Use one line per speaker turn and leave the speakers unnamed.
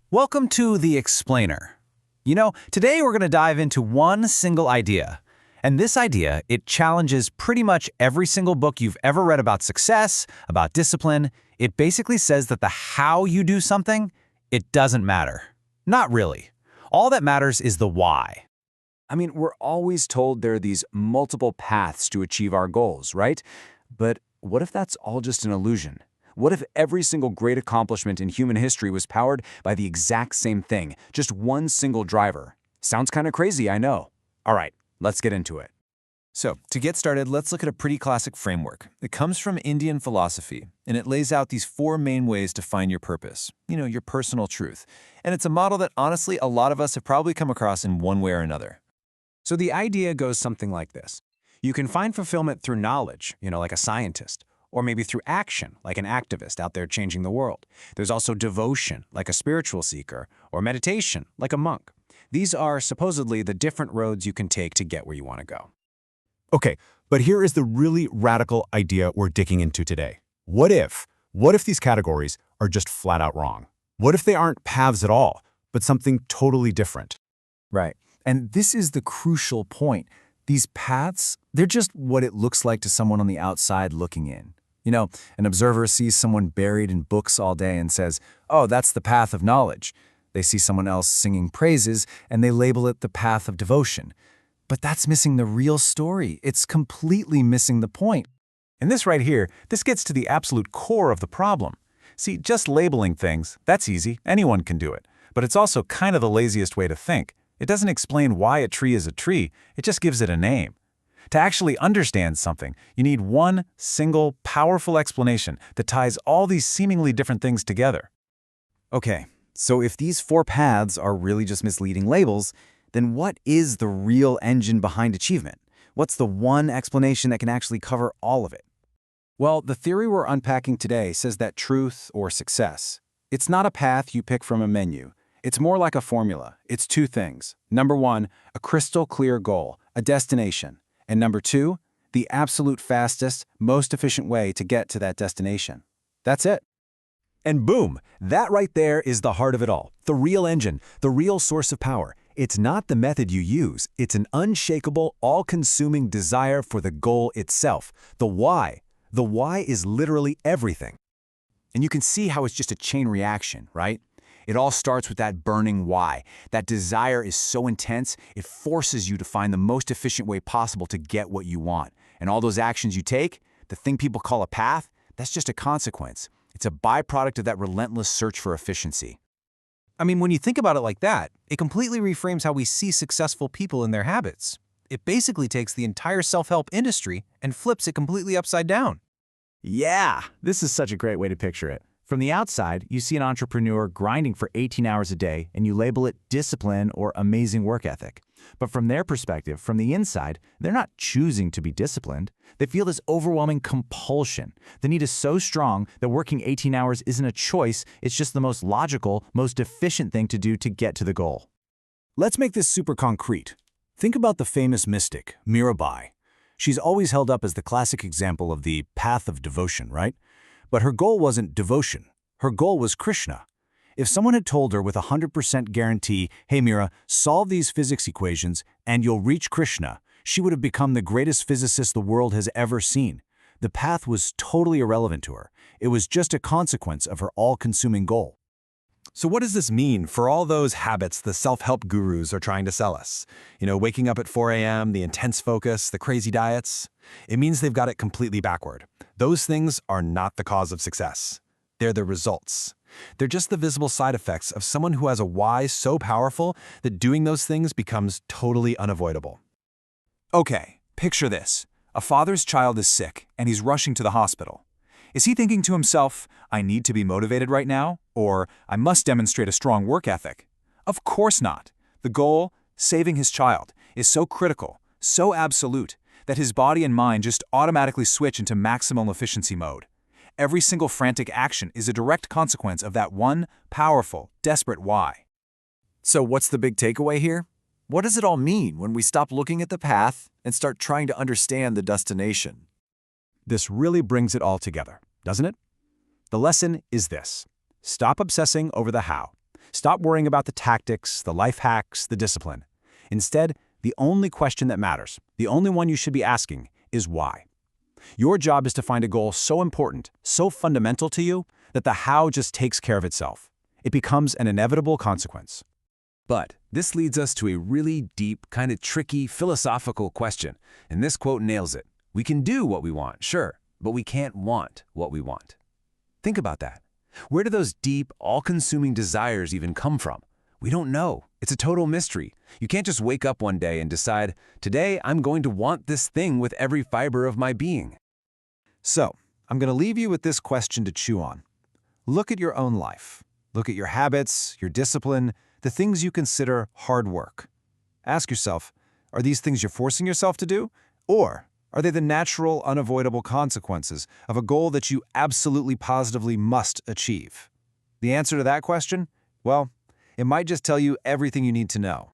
Welcome to The Explainer. Today we're going to dive into one single idea. And this idea, it challenges pretty much every single book you've ever read about success, about discipline. It basically says that the how you do something, it doesn't matter. Not really. All that matters is the why.
We're always told there are these multiple paths to achieve our goals, right? But what if that's all just an illusion? What if every single great accomplishment in human history was powered by the exact same thing, just one single driver? Sounds kind of crazy, I know. All right, let's get into it.
So, to get started, let's look at a pretty classic framework. It comes from Indian philosophy, and it lays out these four main ways to find your purpose, your personal truth. And it's a model that, honestly, a lot of us have probably come across in one way or another.
So the idea goes something like this. You can find fulfillment through knowledge, like a scientist, or maybe through action, like an activist out there changing the world. There's also devotion, like a spiritual seeker, or meditation, like a monk. These are supposedly the different roads you can take to get where you want to go.
Okay, but here is the really radical idea we're digging into today. What if these categories are just flat out wrong? What if they aren't paths at all, but something totally different?
Right. And this is the crucial point. These paths, they're just what it looks like to someone on the outside looking in. An observer sees someone buried in books all day and says, "Oh, that's the path of knowledge." They see someone else singing praises and they label it the path of devotion. But that's missing the real story. It's completely missing the point.
And this right here, this gets to the absolute core of the problem. See, just labeling things, that's easy. Anyone can do it. But it's also kind of the laziest way to think. It doesn't explain why a tree is a tree, it just gives it a name. To actually understand something, you need one single, powerful explanation that ties all these seemingly different things together.
Okay, so if these four paths are really just misleading labels, then what is the real engine behind achievement? What's the one explanation that can actually cover all of it?
Well, the theory we're unpacking today says that truth or success, it's not a path you pick from a menu. It's more like a formula. It's two things. Number one, a crystal clear goal, a destination. And number two, the absolute fastest, most efficient way to get to that destination. That's it.
And boom, that right there is the heart of it all. The real engine, the real source of power. It's not the method you use. It's an unshakable, all-consuming desire for the goal itself. The why. The why is literally everything.
And you can see how it's just a chain reaction, right? It all starts with that burning why. That desire is so intense, it forces you to find the most efficient way possible to get what you want. And all those actions you take, the thing people call a path, that's just a consequence. It's a byproduct of that relentless search for efficiency.
When you think about it like that, it completely reframes how we see successful people and their habits. It basically takes the entire self-help industry and flips it completely upside down.
Yeah, this is such a great way to picture it. From the outside, you see an entrepreneur grinding for 18 hours a day and you label it discipline or amazing work ethic. But from their perspective, from the inside, they're not choosing to be disciplined. They feel this overwhelming compulsion. The need is so strong that working 18 hours isn't a choice, it's just the most logical, most efficient thing to do to get to the goal.
Let's make this super concrete. Think about the famous mystic, Mirabai. She's always held up as the classic example of the path of devotion, right? But her goal wasn't devotion. Her goal was Krishna. If someone had told her with a 100% guarantee, "Hey Mira, solve these physics equations and you'll reach Krishna," she would have become the greatest physicist the world has ever seen. The path was totally irrelevant to her. It was just a consequence of her all-consuming goal.
So what does this mean for all those habits the self-help gurus are trying to sell us? Waking up at 4 a.m., the intense focus, the crazy diets. It means they've got it completely backward. Those things are not the cause of success. They're the results. They're just the visible side effects of someone who has a why so powerful that doing those things becomes totally unavoidable.
Okay, picture this. A father's child is sick and he's rushing to the hospital. Is he thinking to himself, "I need to be motivated right now," or "I must demonstrate a strong work ethic"? Of course not. The goal, saving his child, is so critical, so absolute, that his body and mind just automatically switch into maximum efficiency mode. Every single frantic action is a direct consequence of that one powerful, desperate why.
So what's the big takeaway here? What does it all mean when we stop looking at the path and start trying to understand the destination?
This really brings it all together, doesn't it? The lesson is this. Stop obsessing over the how.
Stop worrying about the tactics, the life hacks, the discipline. Instead, the only question that matters, the only one you should be asking, is why. Your job is to find a goal so important, so fundamental to you, that the how just takes care of itself. It becomes an inevitable consequence.
But this leads us to a really deep, kind of tricky, philosophical question, and this quote nails it. We can do what we want, sure, but we can't want what we want. Think about that. Where do those deep, all-consuming desires even come from? We don't know. It's a total mystery. You can't just wake up one day and decide, today I'm going to want this thing with every fiber of my being.
So, I'm going to leave you with this question to chew on. Look at your own life. Look at your habits, your discipline, the things you consider hard work. Ask yourself, are these things you're forcing yourself to do? Or are they the natural, unavoidable consequences of a goal that you absolutely positively must achieve? The answer to that question? Well, it might just tell you everything you need to know.